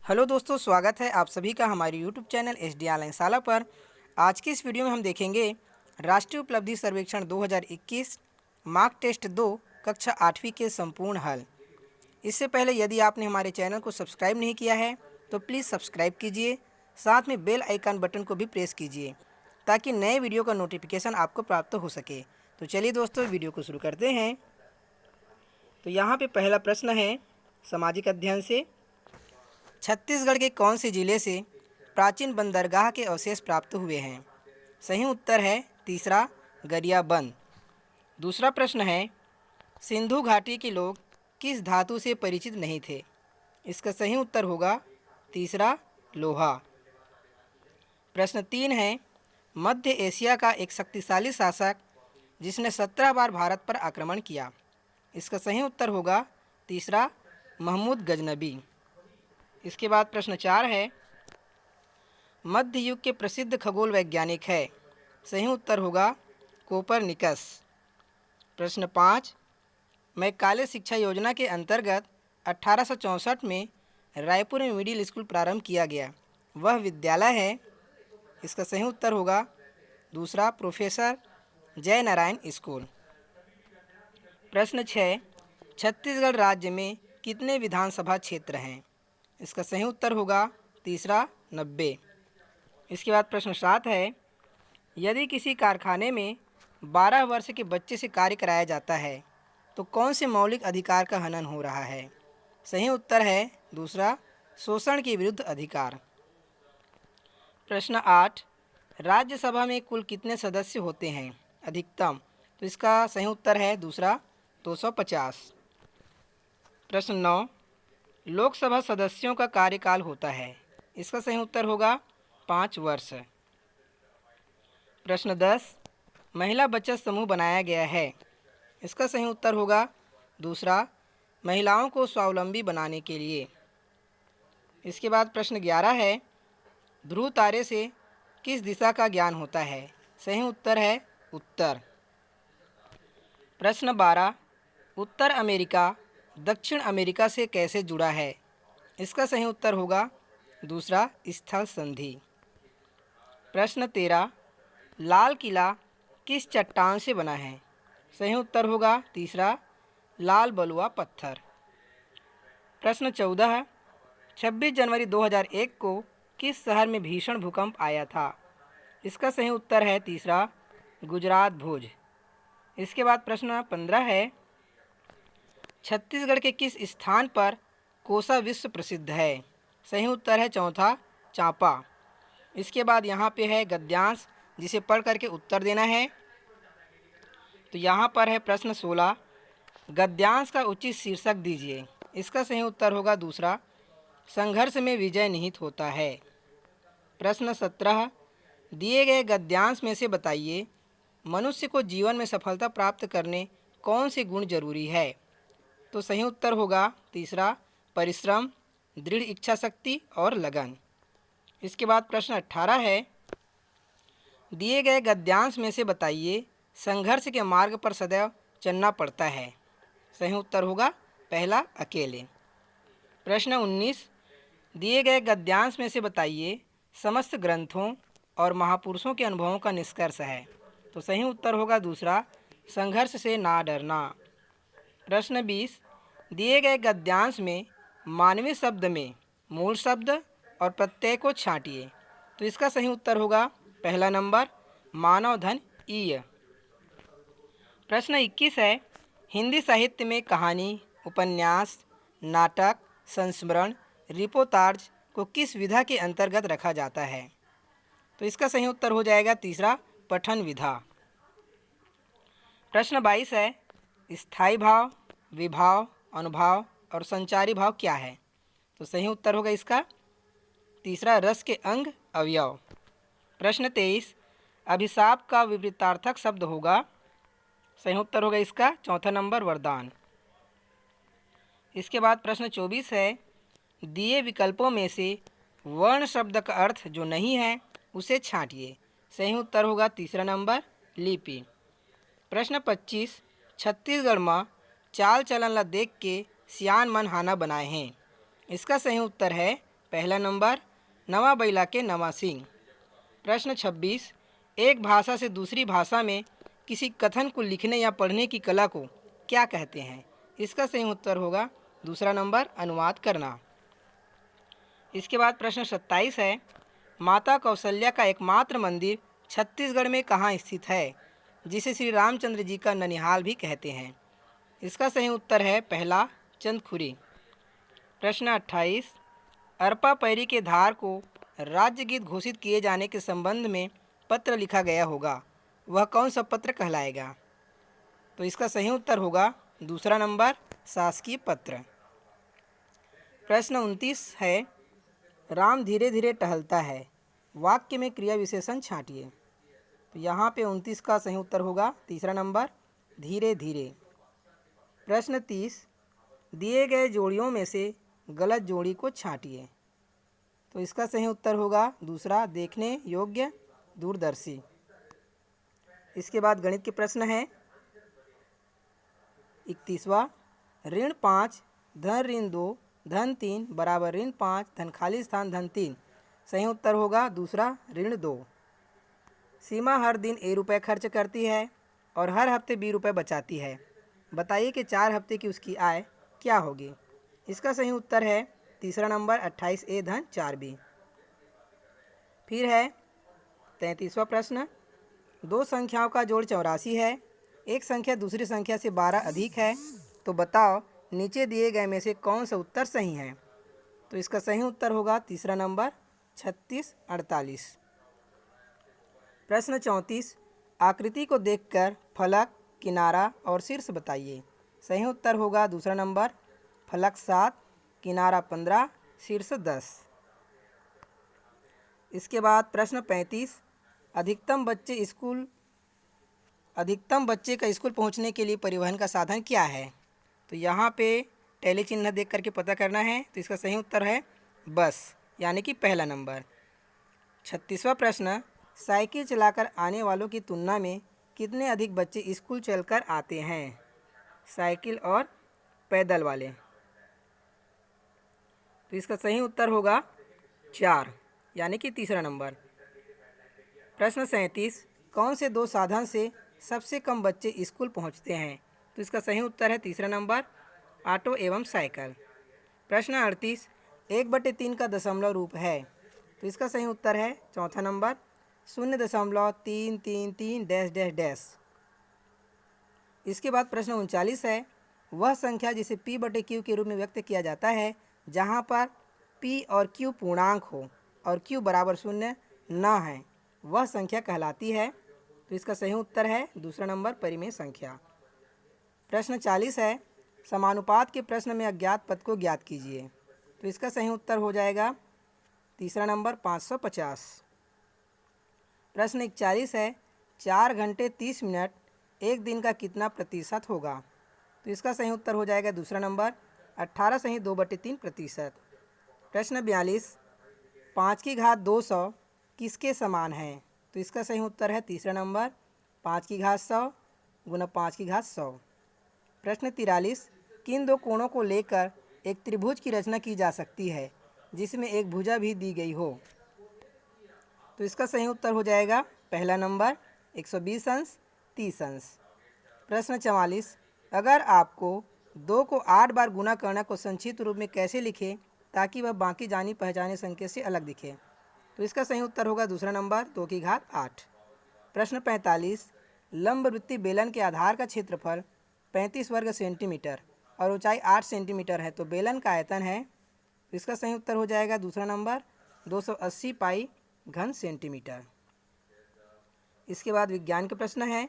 Hello दोस्तों, स्वागत है आप सभी का हमारे यूट्यूब चैनल SD ऑनलाइन शाला पर। आज की इस वीडियो में हम देखेंगे राष्ट्रीय उपलब्धि सर्वेक्षण 2021 मार्क टेस्ट 2 कक्षा 8वीं के संपूर्ण हल। इससे पहले यदि आपने हमारे चैनल को सब्सक्राइब नहीं किया है तो प्लीज़ सब्सक्राइब कीजिए, साथ में बेल आइकन बटन को भी प्रेस कीजिए ताकि नए वीडियो का नोटिफिकेशन आपको प्राप्त हो सके। तो चलिए दोस्तों, वीडियो को शुरू करते हैं। तो यहाँ पे पहला प्रश्न है सामाजिक अध्ययन से, छत्तीसगढ़ के कौन से जिले से प्राचीन बंदरगाह के अवशेष प्राप्त हुए हैं? सही उत्तर है तीसरा, गरियाबंद। दूसरा प्रश्न है, सिंधु घाटी के लोग किस धातु से परिचित नहीं थे? इसका सही उत्तर होगा तीसरा, लोहा। प्रश्न 3 है, मध्य एशिया का एक शक्तिशाली शासक जिसने 17 बार भारत पर आक्रमण किया। इसका सही उत्तर होगा तीसरा, महमूद गजनबी। इसके बाद प्रश्न 4 है, मध्य युग के प्रसिद्ध खगोल वैज्ञानिक है। सही उत्तर होगा कोपरनिकस। प्रश्न 5, मैकाले शिक्षा योजना के अंतर्गत 1864 में रायपुर में मिडिल स्कूल प्रारंभ किया गया, वह विद्यालय है? इसका सही उत्तर होगा दूसरा, प्रोफेसर जय नारायण स्कूल। प्रश्न 6, छत्तीसगढ़ राज्य में कितने विधानसभा क्षेत्र हैं? इसका सही उत्तर होगा तीसरा, 90। इसके बाद प्रश्न 7 है, यदि किसी कारखाने में 12 वर्ष के बच्चे से कार्य कराया जाता है तो कौन से मौलिक अधिकार का हनन हो रहा है? सही उत्तर है दूसरा, शोषण के विरुद्ध अधिकार। प्रश्न 8, राज्यसभा में कुल कितने सदस्य होते हैं अधिकतम? तो इसका सही उत्तर है दूसरा, 250। प्रश्न 9, लोकसभा सदस्यों का कार्यकाल होता है। इसका सही उत्तर होगा 5 वर्ष। प्रश्न 10, महिला बचत समूह बनाया गया है। इसका सही उत्तर होगा दूसरा, महिलाओं को स्वावलंबी बनाने के लिए। इसके बाद प्रश्न 11 है, ध्रुव तारे से किस दिशा का ज्ञान होता है? सही उत्तर है उत्तर। प्रश्न 12, उत्तर अमेरिका दक्षिण अमेरिका से कैसे जुड़ा है? इसका सही उत्तर होगा दूसरा, स्थल संधि। प्रश्न 13, लाल किला किस चट्टान से बना है? सही उत्तर होगा तीसरा, लाल बलुआ पत्थर। प्रश्न 14, 26 जनवरी 2001 को किस शहर में भीषण भूकंप आया था? इसका सही उत्तर है तीसरा, गुजरात भुज। इसके बाद प्रश्न 15 है, छत्तीसगढ़ के किस स्थान पर कोसा विश्व प्रसिद्ध है? सही उत्तर है चौथा, चांपा। इसके बाद यहाँ पे है गद्यांश, जिसे पढ़ करके उत्तर देना है। तो यहाँ पर है प्रश्न 16, गद्यांश का उचित शीर्षक दीजिए। इसका सही उत्तर होगा दूसरा, संघर्ष में विजय निहित होता है। प्रश्न 17, दिए गए गद्यांश में से बताइए, मनुष्य को जीवन में सफलता प्राप्त करने कौन से गुण जरूरी है? तो सही उत्तर होगा तीसरा, परिश्रम, दृढ़ इच्छा शक्ति और लगन। इसके बाद प्रश्न 18 है, दिए गए गद्यांश में से बताइए, संघर्ष के मार्ग पर सदैव चलना पड़ता है। सही उत्तर होगा पहला, अकेले। प्रश्न 19, दिए गए गद्यांश में से बताइए, समस्त ग्रंथों और महापुरुषों के अनुभवों का निष्कर्ष है। तो सही उत्तर होगा दूसरा, संघर्ष से ना डरना। प्रश्न 20, दिए गए गद्यांश में मानवीय शब्द में मूल शब्द और प्रत्यय को छांटिए। तो इसका सही उत्तर होगा पहला नंबर, मानव धन ईय। प्रश्न 21 है, हिंदी साहित्य में कहानी, उपन्यास, नाटक, संस्मरण, रिपोर्ताज को किस विधा के अंतर्गत रखा जाता है? तो इसका सही उत्तर हो जाएगा तीसरा, पठन विधा। प्रश्न 22 है, स्थायी भाव, विभाव, अनुभाव और संचारी भाव क्या है? तो सही उत्तर होगा इसका तीसरा, रस के अंग, अवयव। प्रश्न 23, अभिशाप का विपरीतार्थक शब्द होगा। सही उत्तर होगा इसका चौथा नंबर, वरदान। इसके बाद प्रश्न 24 है, दिए विकल्पों में से वर्ण शब्द का अर्थ जो नहीं है उसे छांटिए। सही उत्तर होगा तीसरा नंबर, लिपि। प्रश्न 25, छत्तीसगढ़ में चाल चलन ला देख के सियान मन हाना बनाए हैं। इसका सही उत्तर है पहला नंबर नवा बैला के नवा सिंह। प्रश्न 26, एक भाषा से दूसरी भाषा में किसी कथन को लिखने या पढ़ने की कला को क्या कहते हैं? इसका सही उत्तर होगा दूसरा नंबर अनुवाद करना। इसके बाद प्रश्न 27 है, माता कौशल्या का एकमात्र मंदिर छत्तीसगढ़ में कहाँ स्थित है, जिसे श्री रामचंद्र जी का ननिहाल भी कहते हैं? इसका सही उत्तर है पहला चंदखुरी। प्रश्न 28, अरपा पैरी के धार को राज्य गीत घोषित किए जाने के संबंध में पत्र लिखा गया होगा, वह कौन सा पत्र कहलाएगा? तो इसका सही उत्तर होगा दूसरा नंबर शासकीय पत्र। प्रश्न 29 है, राम धीरे धीरे टहलता है, वाक्य में क्रिया विशेषण छांटिए। तो यहाँ पे 29 का सही उत्तर होगा तीसरा नंबर धीरे धीरे। प्रश्न 30, दिए गए जोड़ियों में से गलत जोड़ी को छांटिए। तो इसका सही उत्तर होगा दूसरा देखने योग्य दूरदर्शी। इसके बाद गणित के प्रश्न है 31वां, ऋण 5 धन ऋण 2 धन 3 बराबर ऋण 5 धन खाली स्थान धन 3। सही उत्तर होगा दूसरा ऋण 2। सीमा हर दिन ₹1 खर्च करती है और हर हफ्ते ₹20 बचाती है। बताइए कि 4 हफ्ते की उसकी आय क्या होगी? इसका सही उत्तर है तीसरा नंबर 28A धन 4B। फिर है 33वां प्रश्न, दो संख्याओं का जोड़ 84 है, एक संख्या दूसरी संख्या से 12 अधिक है, तो बताओ नीचे दिए गए में से कौन सा उत्तर सही है? तो इसका सही उत्तर होगा तीसरा नंबर 36 48। प्रश्न 34, आकृति को देखकर फलक किनारा और शीर्ष बताइए। सही उत्तर होगा दूसरा नंबर फलक 7 किनारा 15 शीर्ष 10। इसके बाद प्रश्न 35, अधिकतम बच्चे का स्कूल पहुंचने के लिए परिवहन का साधन क्या है? तो यहाँ पे टैली चिन्ह देख करके पता करना है। तो इसका सही उत्तर है बस, यानी कि पहला नंबर। 36वां प्रश्न, साइकिल चलाकर आने वालों की तुलना में कितने अधिक बच्चे स्कूल चलकर आते हैं? साइकिल और पैदल वाले। तो इसका सही उत्तर होगा 4, यानी कि तीसरा नंबर। प्रश्न 37, कौन से दो साधन से सबसे कम बच्चे स्कूल पहुंचते हैं? तो इसका सही उत्तर है तीसरा नंबर ऑटो एवं साइकिल। प्रश्न 38, 1/3 का दशमलव रूप है? तो इसका सही उत्तर है चौथा नंबर 0.333 डैश डैश डैश। इसके बाद प्रश्न 39 है, वह संख्या जिसे p/q के रूप में व्यक्त किया जाता है जहाँ पर p और q पूर्णांक हो और q बराबर 0 न है, वह संख्या कहलाती है? तो इसका सही उत्तर है दूसरा नंबर परिमेय संख्या। प्रश्न 40 है, समानुपात के प्रश्न में अज्ञात पद को ज्ञात कीजिए। तो इसका सही उत्तर हो जाएगा तीसरा नंबर 550। प्रश्न 41 है, 4 घंटे 30 मिनट एक दिन का कितना प्रतिशत होगा? तो इसका सही उत्तर हो जाएगा दूसरा नंबर 18 सही 2/3%। प्रश्न 42, 5 की घात 200 किसके समान है? तो इसका सही उत्तर है तीसरा नंबर 5 की घात 100 गुना 5 की घात 100। प्रश्न 43, किन दो कोणों को लेकर एक त्रिभुज की रचना की जा सकती है जिसमें एक भुजा भी दी गई हो? तो इसका सही उत्तर हो जाएगा पहला नंबर 120 अंश 30 अंश। प्रश्न 44, अगर आपको 2 को 8 बार गुना करना को संक्षिप्त रूप में कैसे लिखें ताकि वह बाकी जानी पहचानी संख्या से अलग दिखे? तो इसका सही उत्तर होगा दूसरा नंबर 2 की घात 8। प्रश्न 45, लंबवृत्तीय बेलन के आधार का क्षेत्रफल 35 वर्ग सेंटीमीटर और ऊंचाई 8 सेंटीमीटर है, तो बेलन का आयतन है? तो इसका सही उत्तर हो जाएगा दूसरा नंबर 280 पाई घन सेंटीमीटर। इसके बाद विज्ञान के प्रश्न है।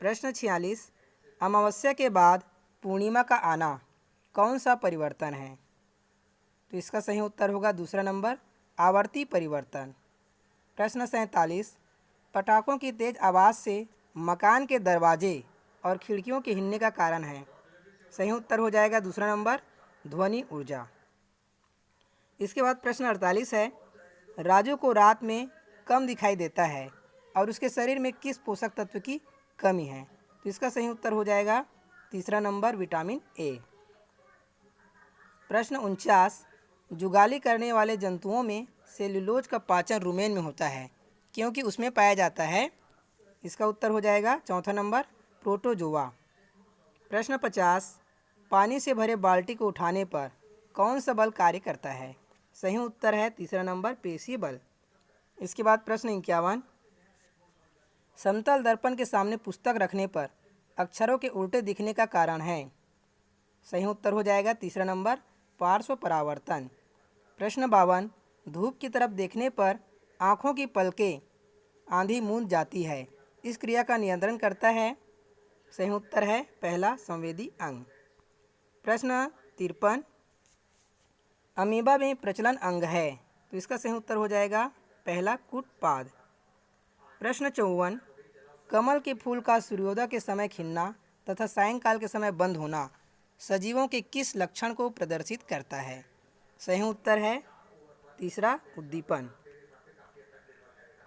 प्रश्न 46, अमावस्या के बाद पूर्णिमा का आना कौन सा परिवर्तन है? तो इसका सही उत्तर होगा दूसरा नंबर आवर्ती परिवर्तन। प्रश्न 47, पटाखों की तेज आवाज़ से मकान के दरवाजे और खिड़कियों के हिलने का कारण है? सही उत्तर हो जाएगा दूसरा नंबर ध्वनि ऊर्जा। इसके बाद प्रश्न 48 है, राजू को रात में कम दिखाई देता है और उसके शरीर में किस पोषक तत्व की कमी है? तो इसका सही उत्तर हो जाएगा तीसरा नंबर विटामिन ए। प्रश्न 49, जुगाली करने वाले जंतुओं में सेल्यूलोज का पाचन रुमेन में होता है क्योंकि उसमें पाया जाता है। इसका उत्तर हो जाएगा चौथा नंबर प्रोटोजोआ। प्रश्न 50, पानी से भरे बाल्टी को उठाने पर कौन सा बल कार्य करता है? सही उत्तर है तीसरा नंबर पेशी बल। इसके बाद प्रश्न 51, समतल दर्पण के सामने पुस्तक रखने पर अक्षरों के उल्टे दिखने का कारण है? सही उत्तर हो जाएगा तीसरा नंबर पार्श्व परावर्तन। प्रश्न 52, धूप की तरफ देखने पर आँखों की पलकें आंधी मूंद जाती है, इस क्रिया का नियंत्रण करता है? सही उत्तर है पहला संवेदी अंग। प्रश्न 53, अमीबा में प्रचलन अंग है, तो इसका सही उत्तर हो जाएगा पहला कूटपाद। प्रश्न 54, कमल के फूल का सूर्योदय के समय खिलना तथा सायंकाल के समय बंद होना सजीवों के किस लक्षण को प्रदर्शित करता है? सही उत्तर है तीसरा उद्दीपन।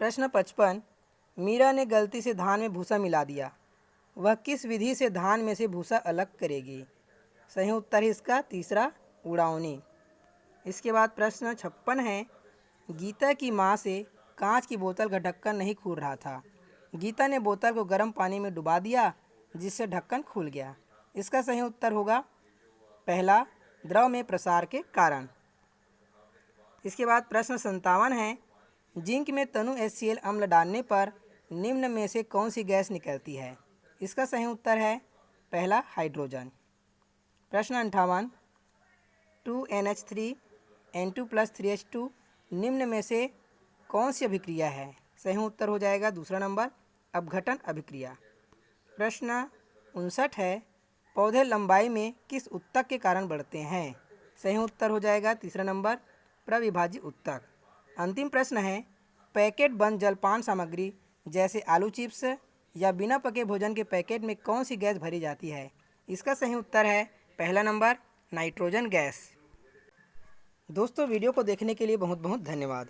प्रश्न 55, मीरा ने गलती से धान में भूसा मिला दिया, वह किस विधि से धान में से भूसा अलग करेगी? सही उत्तर है इसका तीसरा उड़ावनी। इसके बाद प्रश्न 56 है, गीता की माँ से कांच की बोतल का ढक्कन नहीं खुल रहा था, गीता ने बोतल को गर्म पानी में डुबा दिया जिससे ढक्कन खुल गया, इसका सही उत्तर होगा पहला द्रव में प्रसार के कारण। इसके बाद प्रश्न 57 है, जिंक में तनु HCl अम्ल डालने पर निम्न में से कौन सी गैस निकलती है? इसका सही उत्तर है पहला हाइड्रोजन। प्रश्न 58, 2NH3N2+3H2 निम्न में से कौन सी अभिक्रिया है? सही उत्तर हो जाएगा दूसरा नंबर अपघटन अभिक्रिया। प्रश्न 59 है, पौधे लंबाई में किस उत्तक के कारण बढ़ते हैं? सही उत्तर हो जाएगा तीसरा नंबर प्रविभाज्य उत्तक। अंतिम प्रश्न है, पैकेट बंद जलपान सामग्री जैसे आलू चिप्स या बिना पके भोजन के पैकेट में कौन सी गैस भरी जाती है? इसका सही उत्तर है पहला नंबर नाइट्रोजन गैस। दोस्तों वीडियो को देखने के लिए बहुत बहुत धन्यवाद।